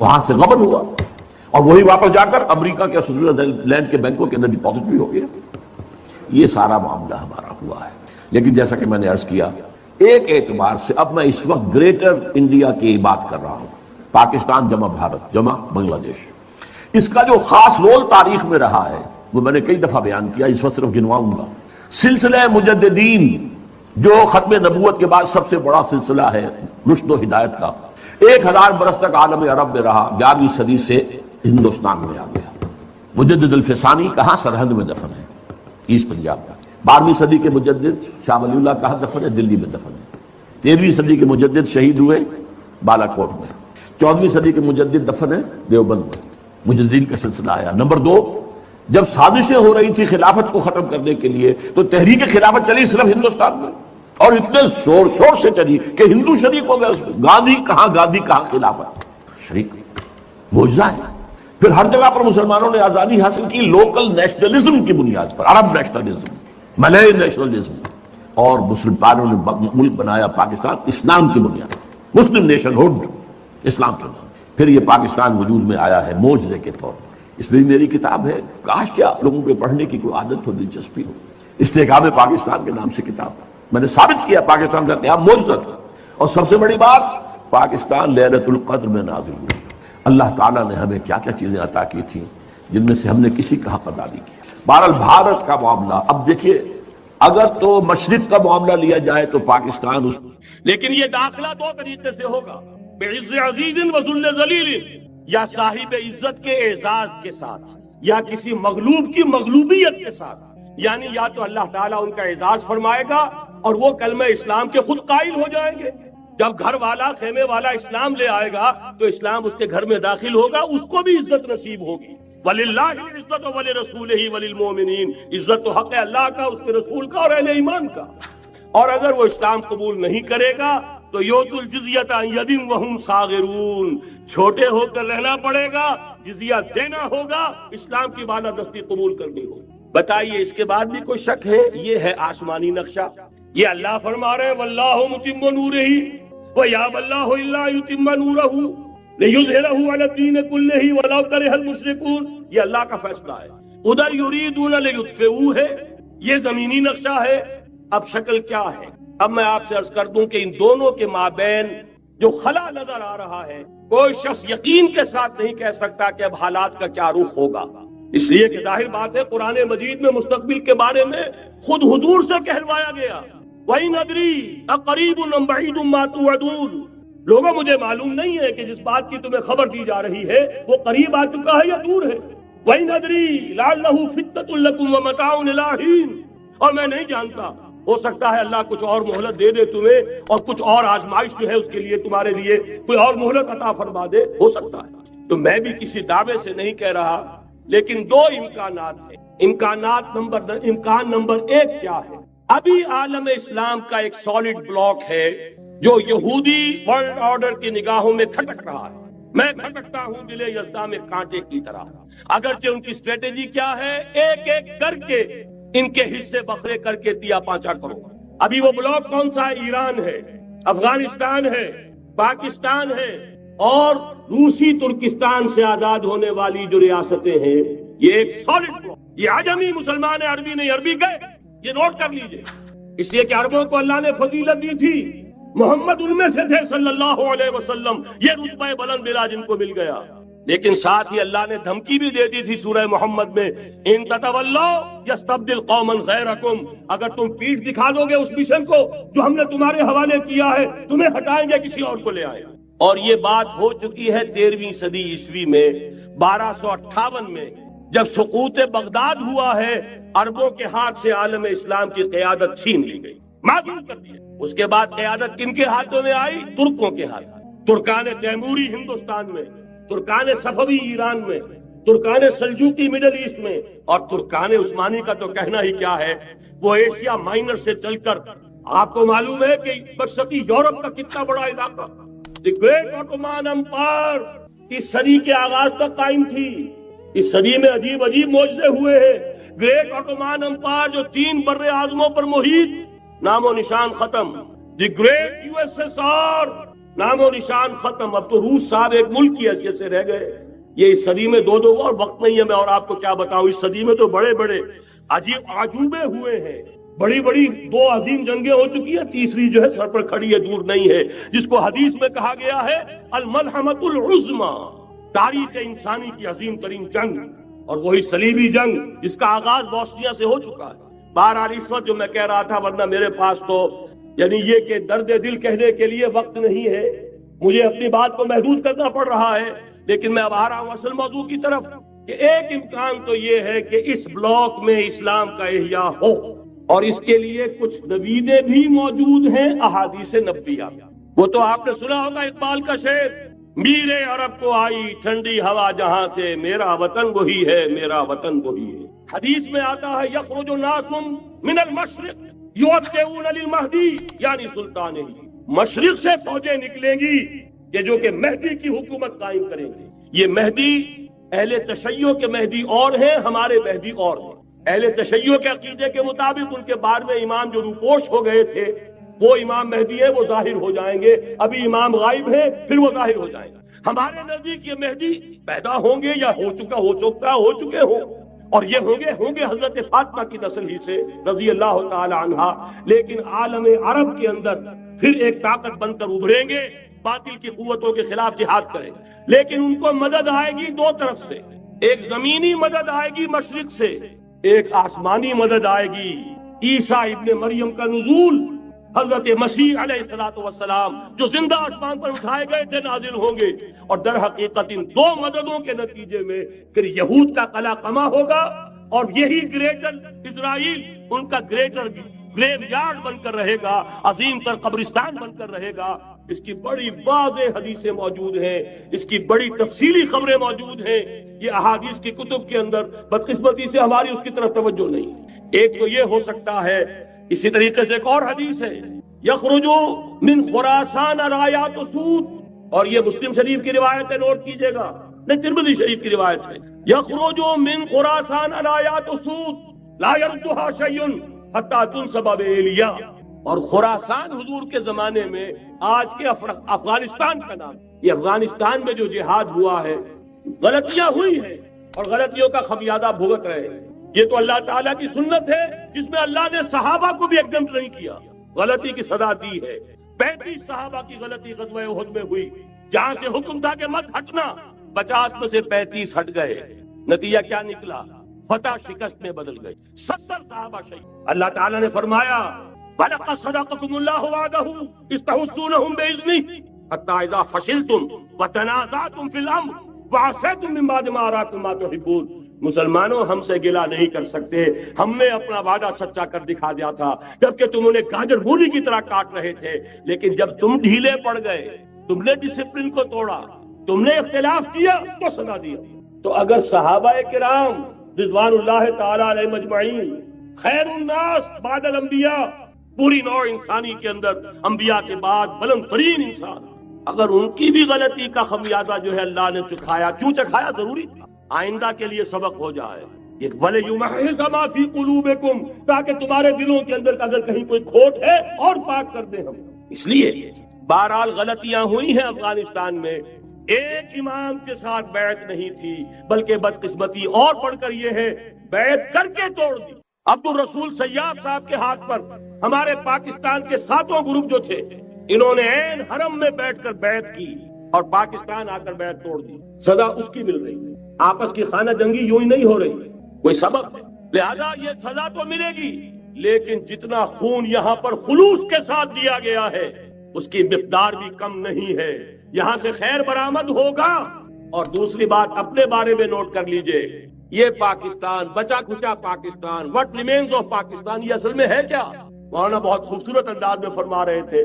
وہاں سے غبن ہوا اور وہی واپس جا کر امریکہ کے سوئٹزرلینڈ کے بینکوں کے اندر ڈپازٹ بھی ہو گیا. یہ سارا معاملہ ہمارا ہوا ہے. لیکن جیسا کہ میں نے عرض کیا، ایک اعتبار سے اب میں اس وقت گریٹر انڈیا کی بات کر رہا ہوں، پاکستان جمع بھارت جمع بنگلہ دیش. اس کا جو خاص رول تاریخ میں رہا ہے وہ میں نے کئی دفعہ بیان کیا، اس وقت صرف گنواؤں گا. سلسلہ مجددین جو ختم نبوت کے بعد سب سے بڑا سلسلہ ہے رشد و ہدایت کا، 1000 برس تک عالم عرب میں رہا، 11ویں صدی سے ہندوستان میں آ گیا. مجدد الفسانی کہاں؟ سرہند میں دفن ہے، ایسٹ پنجاب کا. 12ویں صدی کے مجدد شاہ ولی اللہ کہاں دفن ہے؟ دلی میں دفن ہے. 13ویں صدی کے مجدد شہید ہوئے بالا کوٹ میں. 14ویں صدی کے مجدد دفن ہے دیوبند میں. مجددین کا سلسلہ آیا. نمبر 2، جب سازشیں ہو رہی تھی خلافت کو ختم کرنے کے لیے تو تحریک خلافت چلی صرف ہندوستان میں، اور اتنے زور شور سے چلی کہ ہندو شریک ہو گئے اس میں. گاندھی کہاں خلافت شریک. معجزہ ہے. پھر ہر جگہ پر مسلمانوں نے آزادی حاصل کی لوکل نیشنلزم کی بنیاد پر، عرب نیشنلزم، ملئی نیشنلزم، اور مسلمانوں نے ملک بنایا پاکستان اسلام کی بنیاد، مسلم نیشن ہوڈ، اسلام کے نام. پھر یہ پاکستان وجود میں آیا ہے معجزے کے طور پر. اس میں میری کتاب ہے، کاش کہ آپ لوگوں کے پڑھنے کی کوئی عادت ہو، دلچسپی ہو. استحکام پاکستان کے نام سے کتاب میں نے ثابت کیا پاکستان کا قیام معجزہ تھا. اور سب سے بڑی بات، پاکستان لیلۃ القدر میں نازل ہوئی. اللہ تعالیٰ نے ہمیں کیا کیا چیزیں عطا کی تھیں جن میں سے ہم نے کسی کا حق ادا نہیں کیا. بہرحال بھارت کا معاملہ اب دیکھیے، اگر تو مشرق کا معاملہ لیا جائے تو پاکستان اس، لیکن یہ داخلہ 2 طریقے سے ہوگا، بعز عزیز و ذل ذلیل، یا صاحب عزت کے اعزاز کے ساتھ، یا کسی مغلوب کی مغلوبیت کے ساتھ. یعنی یا تو اللہ تعالیٰ ان کا اعزاز فرمائے گا اور وہ کلمہ اسلام کے خود قائل ہو جائیں گے. جب گھر والا خیمے والا اسلام لے آئے گا تو اسلام اس کے گھر میں داخل ہوگا، اس کو بھی عزت نصیب ہوگی. وَلِلَّهِ الْعِزَّةُ وَلِرَسُولِهِ وَلِلْمُؤْمِنِينَ. عزت تو حق ہے اللہ کا، اس کے رسول کا اور اہل ایمان کا. اور اگر وہ اسلام قبول نہیں کرے گا تو یؤتُ الْجِزْیَةَ عَنْ یَدٍ وَهُمْ صَاغِرُونَ. چھوٹے ہو کر رہنا پڑے گا، جزیہ دینا ہوگا، اسلام کی بالادستی قبول کرنی ہوگی. بتائیے اس کے بعد بھی کوئی شک ہے؟ یہ ہے آسمانی نقشہ. یہ اللہ فرما رہے ہیں وَاللَّهُ مُتِمُّ نُورِهِ وَيَأْبَى اللَّهُ إِلَّا يُتِمَّ نُورَهُ لِيُظْهِرَهُ عَلَى الدِّينِ كُلِّهِ وَلَوْ كَرِهَ الْمُشْرِكُونَ. یہ اللہ کا فیصلہ ہے. ادھر یریدون لیطفئوا ہے، یہ زمینی نقشہ ہے. اب شکل کیا ہے؟ اب میں آپ سے عرض کر دوں کہ ان دونوں کے مابین جو خلا نظر آ رہا ہے، کوئی شخص یقین کے ساتھ نہیں کہہ سکتا کہ اب حالات کا کیا رخ ہوگا. اس لیے کہ ظاہر بات ہے قرآن مجید میں مستقبل کے بارے میں خود حضور سے کہلوایا گیا، وَإِنْ أَدْرِي أَقَرِيبٌ أَمْ بَعِيدٌ مَا تُوعَدُونَ. لوگوں مجھے معلوم نہیں ہے کہ جس بات کی تمہیں خبر دی جا رہی ہے وہ قریب آ چکا ہے یا دور ہے. وَإِنْ أَدْرِي لَعَلَّهُ فِتْنَةٌ لَكُمْ وَمَتَاعٌ إِلَىٰ حِينٍ. اور میں نہیں جانتا، ہو سکتا ہے اللہ کچھ اور مہلت دے دے تمہیں، اور کچھ اور آزمائش جو ہے اس کے لیے تمہارے لیے کوئی اور مہلت عطا فرما دے، ہو سکتا ہے. تو میں بھی کسی دعوے سے نہیں کہہ رہا، لیکن 2 امکانات ہیں. امکان نمبر 1 کیا ہے؟ ابھی عالم اسلام کا ایک سالڈ بلاک ہے جو یہودی ورلڈ آرڈر کی نگاہوں میں کھٹک رہا ہے. میں کھٹکتا ہوں دل یزداں میں کانٹے کی طرح. اگرچہ ان کی اسٹریٹجی کیا ہے؟ ایک ایک کر کے ان کے حصے بکھرے کر کے دیا پانچا کرو. ابھی وہ بلاک کون سا ہے؟ ایران ہے، افغانستان ہے، پاکستان ہے، اور روسی ترکستان سے آزاد ہونے والی جو ریاستیں ہیں. یہ ایک سالڈ بلاک. یہ عجمی مسلمان عربی نہیں، عربی گئے، یہ نوٹ کر لیجئے. اس لیے کہ عربوں کو اللہ نے فضیلت دی تھی، محمد ان میں سے تھے صلی اللہ علیہ وسلم، یہ رتبہ بلند ملا جن کو مل گیا. لیکن ساتھ ہی اللہ نے دھمکی بھی دے دی تھی سورہ محمد میں، ان تتولوا یستبدل قوما غیرکم. اگر تم پیٹھ دکھا دو گے اس مشن کو جو ہم نے تمہارے حوالے کیا ہے، تمہیں ہٹائیں گے، کسی اور کو لے آئیں. اور یہ بات ہو چکی ہے 13ویں صدی عیسوی میں، 1258 میں جب سقوط بغداد ہوا ہے، عربوں کے ہاتھ سے عالم اسلام کی قیادت چھین لی گئی، معذور کر دیا. اس کے بعد قیادت کن کے ہاتھوں میں آئی؟ ترکوں کے ہاتھ. ترکان تیموری ہندوستان میں، ترکان صفوی ایران میں، ترکان سلجوقی مڈل ایسٹ میں، اور ترکان عثمانی کا تو کہنا ہی کیا ہے. وہ ایشیا مائنر سے چل کر آپ کو معلوم ہے کہ مشرقی یورپ کا کتنا بڑا علاقہ، دی گریٹ آٹومان امپائر اس صدی کے آغاز تک قائم تھی. اس صدی میں عجیب عجیب معجزے ہوئے ہیں. گریٹ آٹومان امپائر جو 3 بر اعظموں پر محیط، نام و نشان ختم. The great U S S R نام و نشان ختم. اب تو روس صاحب ایک ملک کی حیثیت سے رہ گئے. یہ اس صدی میں دو اور وقت نہیں ہے میں اور آپ کو کیا بتاؤں. اس صدی میں تو بڑے بڑے عجیب عجوبے ہوئے ہیں. بڑی بڑی 2 عظیم جنگیں ہو چکی ہیں, تیسری جو ہے سر پر کھڑی ہے, دور نہیں ہے, جس کو حدیث میں کہا گیا ہے الملحمۃ العظمی, تاریخ انسانی کی عظیم ترین جنگ, اور وہی صلیبی جنگ جس کا آغاز بوسنیا سے ہو چکا ہے. بہرحال اس وقت جو میں کہہ رہا تھا, ورنہ میرے پاس تو یعنی یہ کہ درد دل کہنے کے لیے وقت نہیں ہے, مجھے اپنی بات کو محدود کرنا پڑ رہا ہے. لیکن میں اب آ رہا ہوں اصل موضوع کی طرف, کہ ایک امکان تو یہ ہے کہ اس بلاک میں اسلام کا احیاء ہو, اور اس کے لیے کچھ نویدیں بھی موجود ہیں احادیث نبویہ. وہ تو آپ نے سنا ہوگا اقبال کا شعر, میرے عرب کو آئی ٹھنڈی ہوا جہاں سے, میرا وطن وہی ہے, میرا وطن وہی ہے. حدیث میں آتا ہے یخرج ناس من المشرق یؤتون للمہدی یعنی سلطان ہی, مشرق سے فوجیں نکلیں گی کہ جو کہ مہدی کی حکومت قائم کریں گے. یہ مہدی اہل تشیع کے مہدی اور ہیں, ہمارے مہدی اور ہیں. اہل تشیع کے عقیدے کے مطابق ان کے بعد میں امام جو روپوش ہو گئے تھے وہ امام مہدی ہے, وہ ظاہر ہو جائیں گے. ابھی امام غائب ہے, پھر وہ ظاہر ہو جائیں گے. ہمارے نزدیک یہ مہدی پیدا ہوں گے یا ہو چکے ہوں, اور یہ ہوں گے حضرت فاطمہ کی نسل ہی سے رضی اللہ تعالی عنہا. لیکن عالم عرب کے اندر پھر ایک طاقت بن کر ابھریں گے, باطل کی قوتوں کے خلاف جہاد کریں گے. لیکن ان کو مدد آئے گی 2 طرف سے, ایک زمینی مدد آئے گی مشرق سے, ایک آسمانی مدد آئے گی. عیسیٰ ابن مریم کا نزول, حضرت مسیح علیہ الصلوۃ والسلام جو زندہ آسمان پر اٹھائے گئے تھے نازل ہوں گے. اور در حقیقت ان 2 مددوں کے نتیجے میں پھر یہود کا قلع قمع ہوگا, اور یہی گریٹر اسرائیل ان کا گریٹر گریو یارڈ بن کر رہے گا, عظیم تر قبرستان بن کر رہے گا. اس کی بڑی واضح حدیثیں موجود ہیں, اس کی بڑی تفصیلی خبریں موجود ہیں. یہ احادیث کی کتب کے اندر بدقسمتی سے ہماری اس کی طرف توجہ نہیں. ایک تو یہ ہو سکتا ہے. اسی طریقے سے ایک اور حدیث ہے یخرج من خراسان رایات سود, اور یہ مسلم شریف کی روایت ہے, نوٹ کیجئے گا, نہیں ترمذی شریف کی روایت ہے. یخرج من خراسان رایات سود لا يردها شيء حتى تنصب بإيلیا. اور خراسان حضور کے زمانے میں آج کے افغانستان کا نام, یہ افغانستان میں جو جہاد ہوا ہے غلطیاں ہوئی ہیں اور غلطیوں کا خمیازہ بھگت رہے ہیں. یہ تو اللہ تعالیٰ کی سنت ہے جس میں اللہ نے صحابہ کو بھی ایگزمپٹ نہیں کیا, غلطی کی سزا دی ہے. 35 صحابہ کی غلطی غزوہ احد میں ہوئی, جہاں سے حکم تھا کہ مت ہٹنا, 50 میں سے 35 ہٹ گئے. نتیجہ کیا نکلا؟ فتح شکست میں بدل گئی, 70 صحابہ شہید. اللہ تعالیٰ نے فرمایا وَلَقَدْ صَدَقَكُمُ اللَّهُ وَعْدَهُ إِذْ تَحُسُّونَهُم بِإِذْنِهِ حَتَّىٰ إِذَا فَشِلْتُمْ وَتَنَازَعْتُمْ فِي الْأَمْرِ وَعَصَيْتُم مِّن بَعْدِ مَا أَرَاكُم مَّا تُحِبُّونَ. مسلمانوں ہم سے گلہ نہیں کر سکتے, ہم نے اپنا وعدہ سچا کر دکھا دیا تھا جبکہ تم انہیں گاجر مولی کی طرح کاٹ رہے تھے. لیکن جب تم ڈھیلے پڑ گئے, تم نے ڈسپلن کو توڑا, تم نے اختلاف کیا تو سزا دیا. تو اگر صحابہ کرام رضوان اللہ تعالی علیہ مجمعین خیر الناس بعد الانبیاء, پوری نوع انسانی کے اندر انبیاء کے بعد بلند ترین انسان, اگر ان کی بھی غلطی کا خمیازہ جو ہے اللہ نے چکھایا, کیوں چکھایا؟ ضروری تھا, آئندہ کے لیے سبق ہو جائے. وَلَيُمَحِّصَ مَا فِي قُلُوبِكُمْ, تاکہ تمہارے دلوں کے اندر اگر کہیں کوئی کھوٹ ہے اور پاک کر دیں ہم. اس لیے بہرحال غلطیاں ہوئی ہیں افغانستان میں. ایک امام کے ساتھ بیعت نہیں تھی, بلکہ بدقسمتی اور پڑھ کر یہ ہے بیعت کر کے توڑ دی. عبد الرسول سیاف صاحب کے ہاتھ پر ہمارے پاکستان کے 7 گروپ جو تھے, انہوں نے عین حرم میں بیٹھ کر بیعت کی اور پاکستان آ کر بیعت توڑ دی. سزا اس کی مل رہی ہے. آپس کی خانہ جنگی یوں ہی نہیں ہو رہی, کوئی سبب ہے. لہذا یہ سزا تو ملے گی, لیکن جتنا خون یہاں پر خلوص کے ساتھ دیا گیا ہے اس کی مقدار بھی کم نہیں ہے. یہاں سے خیر برآمد ہوگا. اور دوسری بات اپنے بارے میں نوٹ کر لیجئے, یہ پاکستان, بچا کھچا Pakistan, what remains of Pakistan, یہ اصل میں ہے کیا؟ مولانا بہت خوبصورت انداز میں فرما رہے تھے,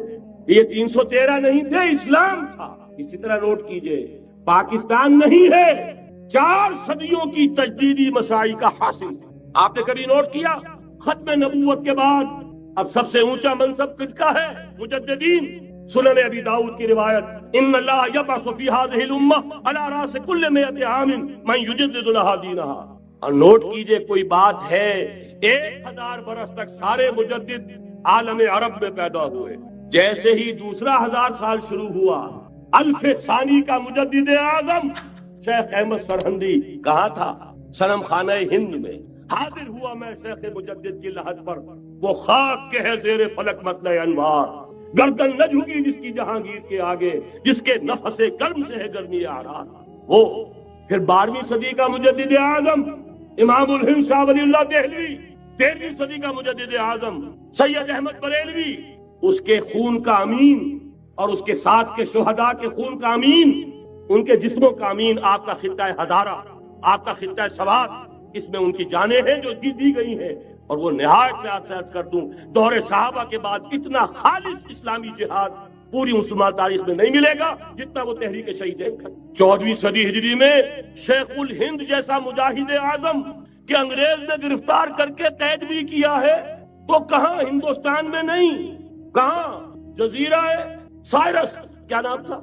یہ 313 نہیں تھے, اسلام تھا. اسی طرح نوٹ کیجئے, پاکستان نہیں ہے, 4 صدیوں کی تجدیدی مساعی کا حاصل. آپ نے کبھی نوٹ کیا ختم نبوت کے بعد اب سب سے اونچا منصب کس کا ہے؟ مجددین. سنن ابی داؤد کی روایت, ان اللہ یبعث فی هذه الامہ علی راس کل 100 عام من یجدد لها دینها. اور نوٹ کیجئے, کوئی بات ہے 1000 برس تک سارے مجدد عالم عرب میں پیدا ہوئے, جیسے ہی دوسرا 1000 سال شروع ہوا، الف ثانی کا مجدد اعظم شیخ احمد سرہندی کہاں تھا؟ صنم خانہ ہند میں حاضر ہوا میں شیخ مجدد کی لحد پر، وہ خاک کے ہے زیر فلک مطلع انوار، گردن نہ جھکی جس کی جہانگیر کے آگے، جس کے نفس گرم سے ہے گرمی آرار۔ وہ پھر 12ویں صدی کا مجدد اعظم امام الہند شاہ ولی اللہ دہلوی، 13ویں صدی کا مجدد اعظم سید احمد بریلوی، اس کے خون کا امین اور اس کے ساتھ کے شہداء کے خون کا امین، ان کے جسموں کا امین آپ کا خطہ ہزارہ، آپ کا خطہ سوات، اس میں ان کی جانیں ہیں جو دی گئی ہیں۔ اور وہ نہایت میں آپ سے عرض کر دوں، دور صحابہ کے بعد اتنا خالص اسلامی جہاد پوری مسلمان تاریخ میں نہیں ملے گا جتنا وہ تحریک شہیدین کا۔ 14ویں صدی ہجری میں شیخ الہند جیسا مجاہد اعظم کہ انگریز نے گرفتار کر کے قید بھی کیا ہے، تو کہاں ہندوستان میں نہیں، کہاں جزیرہ سائرس، کیا نام تھا،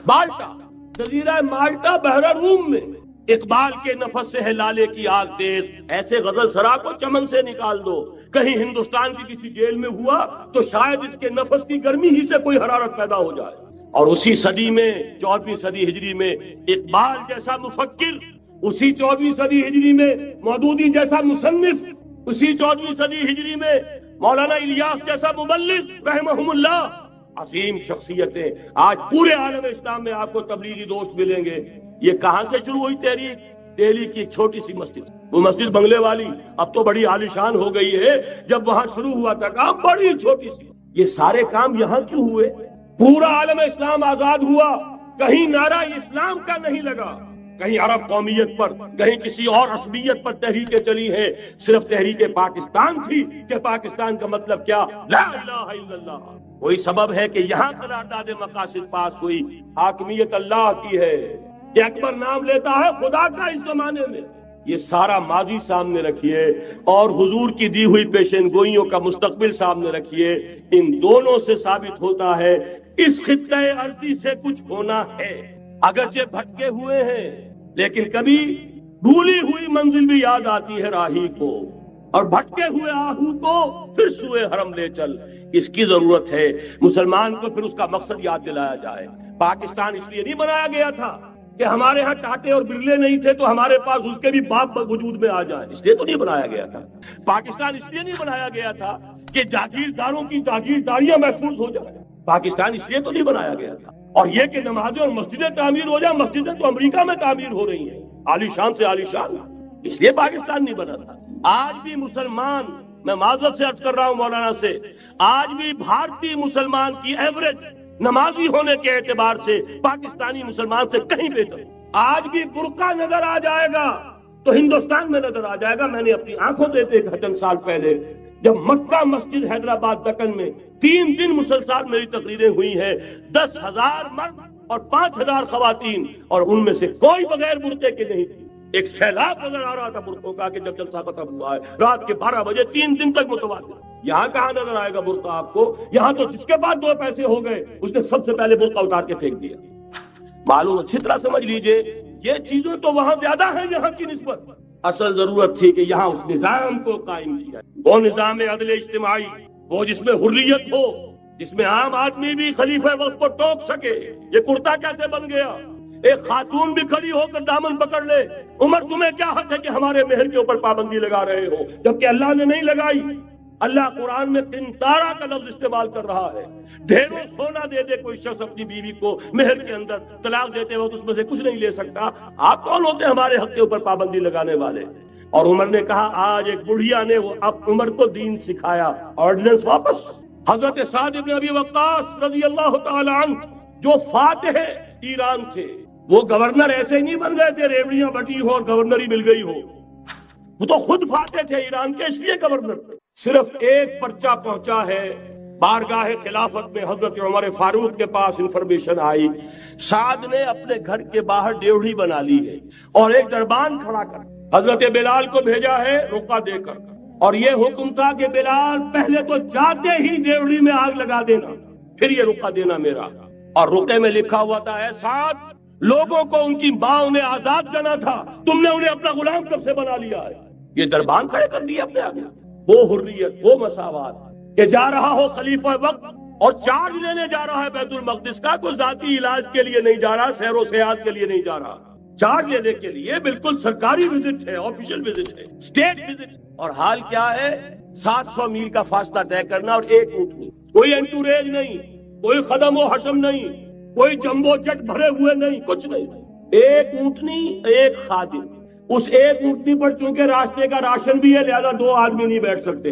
مالٹا، جزیرہ مالٹا بحر روم میں اقبال کے نفس سے ہے لالے کی آگ تیز، ایسے غزل سرا کو چمن سے نکال دو، کہیں ہندوستان کی کسی جیل میں ہوا تو شاید اس کے نفس کی گرمی ہی سے کوئی حرارت پیدا ہو جائے۔ اور اسی صدی میں 14ویں صدی ہجری میں اقبال جیسا مفکر، اسی 14ویں صدی ہجری میں مودودی جیسا مصنف، اسی 14ویں صدی ہجری میں مولانا الیاس جیسا مبلغ رحمہم اللہ، عظیم شخصیتیں آج پورے عالم اسلام میں آپ کو تبلیغی دوست ملیں گے۔ یہ کہاں سے شروع ہوئی تحریک؟ دہلی کی ایک چھوٹی سی مسجد، وہ مسجد بنگلے والی اب تو بڑی عالیشان ہو گئی ہے، جب وہاں شروع ہوا تھا کام بڑی چھوٹی سی۔ یہ سارے کام یہاں کیوں ہوئے؟ پورا عالم اسلام آزاد ہوا، کہیں نعرہ اسلام کا نہیں لگا، کہیں عرب قومیت پر، کہیں کسی اور عصبیت پر تحریکیں چلی ہیں، صرف تحریک پاکستان تھی کہ پاکستان کا مطلب کیا، لا الہ الا اللہ۔ وہی سبب ہے کہ یہاں قرارداد مقاصد پاس ہوئی، حاکمیت اللہ کی ہے، کہ اکبر نام لیتا ہے خدا کا اس زمانے میں۔ یہ سارا ماضی سامنے رکھیے اور حضور کی دی ہوئی پیشین گوئیوں کا مستقبل سامنے رکھیے، ان دونوں سے ثابت ہوتا ہے اس خطہ ارضی سے کچھ ہونا ہے۔ اگرچہ بھٹکے ہوئے ہیں لیکن کبھی بھولی ہوئی منزل بھی یاد آتی ہے راہی کو، اور بھٹکے ہوئے آہو کو پھر سوئے حرم لے چل۔ اس کی ضرورت ہے مسلمان کو پھر اس کا مقصد یاد دلایا جائے۔ پاکستان اس لیے نہیں بنایا گیا تھا کہ ہمارے ہاں ٹاٹے اور برلے نہیں تھے تو ہمارے پاس اس کے بھی باپ وجود میں آ جائیں، اس لیے تو نہیں بنایا گیا تھا۔ پاکستان اس لیے نہیں بنایا گیا تھا کہ جاگیرداروں کی جاگیرداریاں محفوظ ہو جائیں، پاکستان اس لیے تو نہیں بنایا گیا تھا۔ اور یہ کہ نمازیں اور مسجدیں تعمیر ہو جائیں، مسجدیں تو امریکہ میں تعمیر ہو رہی ہیں، عالی شان سے عالی شان، اس لیے پاکستان نہیں بنا تھا۔ آج بھی مسلمان، میں معذرت سے عرض کر رہا ہوں مولانا سے، آج بھی بھارتی مسلمان کی ایوریج نمازی ہونے کے اعتبار سے پاکستانی مسلمان سے کہیں بہتر۔ آج بھی برقع نظر آ جائے گا تو ہندوستان میں نظر آ جائے گا۔ میں نے اپنی آنکھوں دیکھے 10 سال پہلے جب مکہ مسجد حیدرآباد دکن میں 3 دن مسلسل میری تقریریں ہوئی ہیں، 10,000 مرد اور 5,000 خواتین، اور ان میں سے کوئی بغیر برقعے کے نہیں تھی۔ ایک سیلاب نظر آ رہا تھا برقعوں کا کہ جب جلسہ ختم ہوا ہے رات کے 12 بجے 3 دن تک متواتر۔ یہاں کہاں نظر آئے گا برقع آپ کو؟ یہاں تو جس کے بعد 2 پیسے ہو گئے اس نے سب سے پہلے برقع اتار کے پھینک دیا۔ معلوم اچھی طرح سمجھ لیجئے، یہ چیزیں تو وہاں زیادہ ہیں یہاں کی نسبت۔ اصل ضرورت تھی کہ یہاں اس نظام کو قائم کیا، وہ نظام عدل اجتماعی، وہ جس میں حریت ہو، جس میں عام آدمی بھی خلیفہ وقت کو ٹوک سکے۔ یہ کرتا کیسے بن گیا؟ ایک خاتون بھی کھڑی ہو کر دامن پکڑ لے، عمر تمہیں کیا حق ہے کہ ہمارے مہر کے اوپر پابندی لگا رہے ہو، جبکہ اللہ نے نہیں لگائی۔ اللہ قرآن میں قنطارہ کا لفظ استعمال کر رہا ہے۔ ڈھیروں سونا دے دے کوئی شخص اپنی بیوی کو مہر کے اندر، طلاق دیتے وقت اس میں سے کچھ نہیں لے سکتا۔ آپ کون ہوتے ہیں ہمارے حق کے اوپر پابندی لگانے والے؟ اور عمر نے کہا، آج ایک بڑھیا نے وہ اب عمر کو دین سکھایا، آرڈیننس واپس۔ حضرت سعد بن ابی وقاص رضی اللہ تعالی عنہ جو فاتح ایران تھے، وہ گورنر ایسے نہیں بن گئے تھے ریوڑیاں بٹی ہو اور گورنر ہی مل گئی ہو، وہ تو خود فاتح تھے ایران کے، اس لیے گورنر تھے۔ صرف ایک پرچہ پہنچا ہے بارگاہ خلافت میں، حضرت عمر فاروق کے پاس انفارمیشن آئی، سعد نے اپنے گھر کے باہر ڈیوڑی بنا لی ہے اور ایک دربان کھڑا کر حضرت بلال کو بھیجا ہے رقعہ دے کر، اور یہ حکم تھا کہ بلال پہلے تو جاتے ہی ڈیوڑی میں آگ لگا دینا، پھر یہ رقعہ دینا میرا۔ اور رقعے میں لکھا ہوا تھا، اے سعد، لوگوں کو ان کی ماں نے آزاد جانا تھا، تم نے انہیں اپنا غلام کب سے بنا لیا ہے؟ یہ دربان کھڑے کر دیے اپنے آگے۔ وہ حریت، وہ مساوات کہ جا رہا ہو خلیفہ وقت اور چارج لینے جا رہا ہے بیت المقدس کا، کوئی ذاتی علاج کے لیے نہیں جا رہا، سیر و سیاحت کے لیے نہیں جا رہا، چارج لینے کے لیے بالکل سرکاری وزٹ ہے، آفیشل وزٹ ہے، اسٹیٹ وزٹ۔ اور حال کیا ہے؟ 700 میل کا فاصلہ طے کرنا اور ایک اونٹنی، کوئی انٹوریج نہیں، کوئی خدم و حشم نہیں، کوئی جمبو جٹ بھرے ہوئے نہیں، کچھ نہیں، ایک اونٹنی ایک خادم۔ اس ایک اونٹنی پر چونکہ راستے کا راشن بھی ہے، لہذا 2 آدمی نہیں بیٹھ سکتے،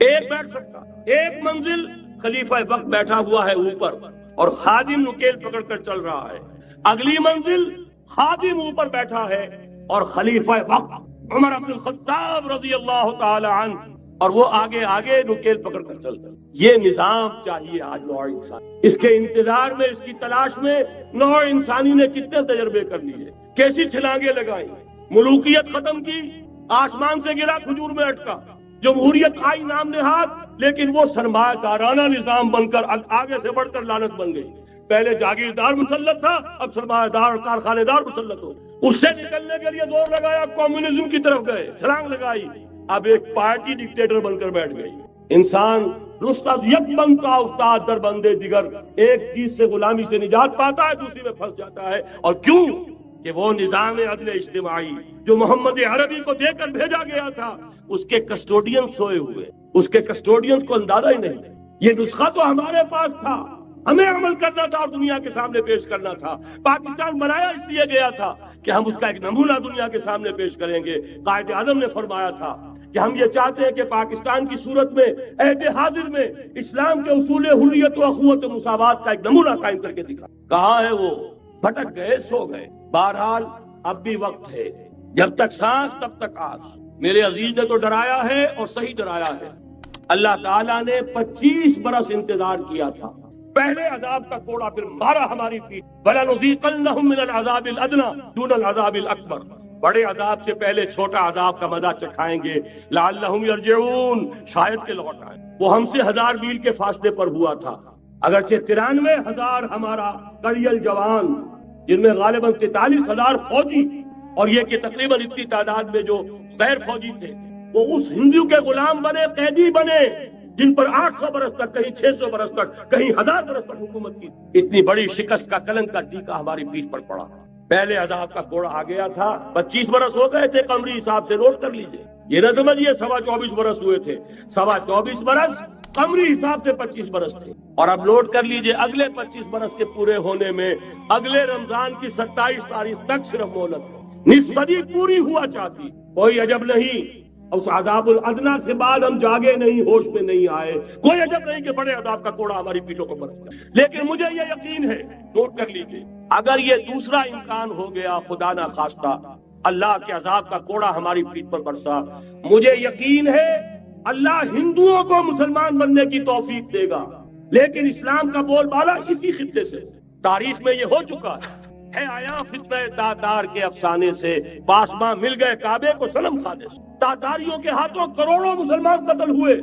ایک بیٹھ سکتا۔ ایک منزل خلیفہ وقت بیٹھا ہوا ہے اوپر اور خادم نکیل پکڑ کر چل رہا ہے، اگلی منزل خادم اوپر بیٹھا ہے اور خلیفہ وقت عمر بن الخطاب رضی اللہ تعالی عنہ اور وہ آگے آگے نکیل پکڑ کر چلتا ہے۔ یہ نظام چاہیے آج نوع انسان۔ اس کے انتظار میں، اس کی تلاش میں نوع انسانی نے کتنے تجربے کر لیے، کیسی چھلانگیں لگائی، ملوکیت ختم کی، آسمان سے گرا کھجور میں اٹکا، جمہوریت آئی نام نہاد، لیکن وہ سرمایہ دارانہ نظام بن کر آگے سے بڑھ کر لعنت بن گئی۔ پہلے جاگیردار مسلط تھا، اب سرمایہ دار اور کارخانے دار مسلط ہو۔ اس سے نکلنے کے لیے دور لگایا، کمیونزم کی طرف گئے، چھلانگ لگائی، اب ایک پارٹی ڈکٹیٹر بن کر بیٹھ گئی۔ انسان رست از یک بند کا افتاد در بندے دیگر، ایک چیز سے غلامی سے نجات پاتا ہے، دوسری میں پھنس جاتا ہے۔ اور کیوں؟ کہ وہ نظام عدل اجتماعی جو محمد عربی کو دے کر بھیجا گیا تھا، اس کے کسٹوڈین سوئے ہوئے، اس کے کسٹوڈینز کو اندازہ ہی نہیں۔ یہ نسخہ تو ہمارے پاس تھا، ہمیں عمل کرنا تھا اور دنیا کے سامنے پیش کرنا تھا۔ پاکستان بنایا اس لیے گیا تھا کہ ہم اس کا ایک نمونہ دنیا کے سامنے پیش کریں گے۔ قائد اعظم نے فرمایا تھا کہ ہم یہ چاہتے ہیں کہ پاکستان کی صورت میں، عہد حاضر میں، اسلام کے اصول حریت و اخوت و مساوات کا ایک نمونہ قائم کر کے دکھا۔ کہاں ہے وہ؟ بھٹک گئے، سو گئے۔ بہرحال اب بھی وقت ہے، جب تک سانس تب تک آس۔ میرے عزیز نے تو ڈرایا ہے اور صحیح ڈرایا ہے۔ اللہ تعالیٰ نے 25 برس انتظار کیا تھا، پہلے عذاب کا کوڑا پھر مارا ہماری پیٹھ۔ وَلَنُذِيقَنَّهُم مِّنَ الْعَذَابِ الْأَدْنَىٰ دُونَ الْعَذَابِ الْأَكْبَرِ، بڑے عذاب سے پہلے چھوٹا عذاب کا مزہ چکھائیں گے۔ لَعَلَّهُمْ يَرْجِعُونَ، شاید کہ لوٹ آئیں۔ وہ ہم سے 1000 میل کے فاصلے پر ہوا تھا، اگرچہ 93,000 ہمارا کڑیل جوان، جن میں غالباً 43,000 فوجی، اور یہ کہ تقریباً اتنی تعداد میں جو غیر فوجی تھے، وہ اس ہندو کے غلام بنے، قیدی بنے، جن پر 800 برس تک، کہیں 600 برس تک، کہیں 1000 برس تک حکومت کی۔ اتنی بڑی شکست کا کلنک کا ٹیکا ہماری پیٹھ پر پڑا۔ پہلے عذاب کا کوڑا آ گیا تھا، 25 برس ہو گئے تھے قمری حساب سے، نوٹ کر لیجئے۔ یہ نہ سمجھیے 24.25 برس ہوئے تھے، 24.25 برس قمری حساب سے 25 برس تھے۔ اور اب نوٹ کر لیجئے اگلے 25 برس کے پورے ہونے میں اگلے رمضان کی 27 تاریخ تک صرف مہلت، نصف صدی پوری ہوا چاہتی۔ کوئی عجب نہیں اس عذاب الادنا سے بعد ہم جاگے نہیں، ہوش میں نہیں آئے، کوئی عجب نہیں کہ بڑے عذاب کا کوڑا ہماری پیٹھوں کو برس گیا۔ لیکن مجھے یہ یقین ہے، نوٹ کر لیجئے، اگر یہ دوسرا امکان ہو گیا، خدا نہ خواستہ اللہ کے عذاب کا کوڑا ہماری پیٹھ پر برسا، مجھے یقین ہے اللہ ہندوؤں کو مسلمان بننے کی توفیق دے گا۔ لیکن اسلام کا بول بالا اسی خطے سے تاریخ میں یہ ہو چکا ہے آیا فتنہ تاتار کے افسانے سے، پاسباں مل گئے کعبے کو صنم خانے سے۔ تاتاریوں کے ہاتھوں کروڑوں مسلمان قتل ہوئے،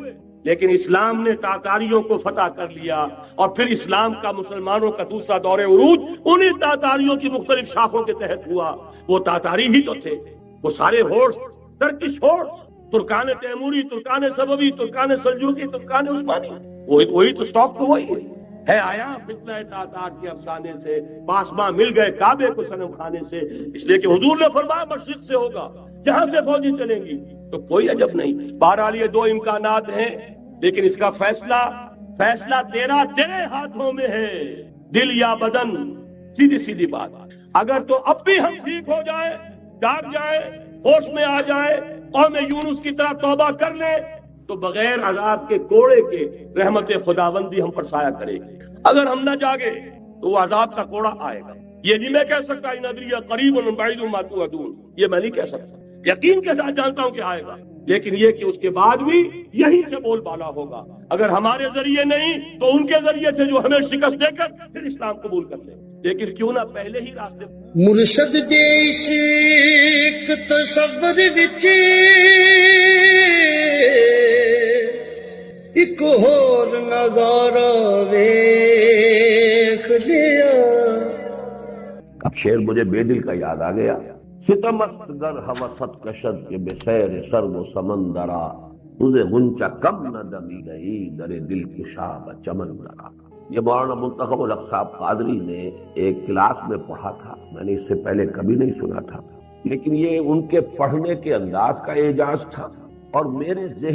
لیکن اسلام نے تاتاریوں کو فتح کر لیا، اور پھر اسلام کا مسلمانوں کا دوسرا دور عروج انہی تاتاریوں کی مختلف شاخوں کے تحت ہوا۔ وہ تاتاری ہی تو تھے، وہ سارے ہورس، ٹرکش ہورس، ترکان تیموری، ترکان سبوی، ترکان سلجوقی، ترکان عثمانی، وہی تو سٹاک تو وہی ہے آیا فتنہ تاتار کے افسانے سے، پاسباں مل گئے کعبے کو صنم خانے سے۔ اس لیے کہ حضور نے فرمایا مشرق سے ہوگا، جہاں سے فوجی چلیں گی، تو کوئی عجب نہیں۔ بہرحال یہ 2 امکانات ہیں، لیکن اس کا فیصلہ تیرے ہاتھوں میں ہے، دل یا بدن، سیدھی سیدھی بات۔ اگر تو اب بھی ہم ٹھیک ہو جائیں، جاگ جائیں، ہوش میں آ جائیں، قوم یونس کی طرح توبہ کر لیں، تو بغیر عذاب کے کوڑے کے رحمت خداوندی ہم پر سایہ کرے گی۔ اگر ہم نہ جاگے تو وہ عذاب کا کوڑا آئے گا۔ یہ نہیں میں کہہ سکتا ان ادری قریب بعید ما توعدون، یہ میں نہیں کہہ سکتا، یقین کے ساتھ جانتا ہوں کہ آئے گا، لیکن یہ کہ اس کے بعد بھی یہیں سے بول بالا ہوگا۔ اگر ہمارے ذریعے نہیں تو ان کے ذریعے سے جو ہمیں شکست دے کر پھر اسلام قبول کر لیں، لیکن کیوں نہ پہلے ہی راستے مرشد دیش ایک تصور وچ ایک اور نظارہ ویکھ لیا۔ اب شعر مجھے بے دل کا یاد آ گیا۔ ستمست گر ہوست کشد کے بسیر سر و سمندرا، تجھے غنچہ کم نہ دمی گئی در دل کشا چمن درا۔ یہ مولانا منتخب الحق صاحب قادری نے ایک کلاس میں پڑھا تھا، میں نے اس سے پہلے کبھی نہیں سنا تھا، لیکن یہ ان کے پڑھنے کے انداز کا اعجاز تھا اور میرے ذہن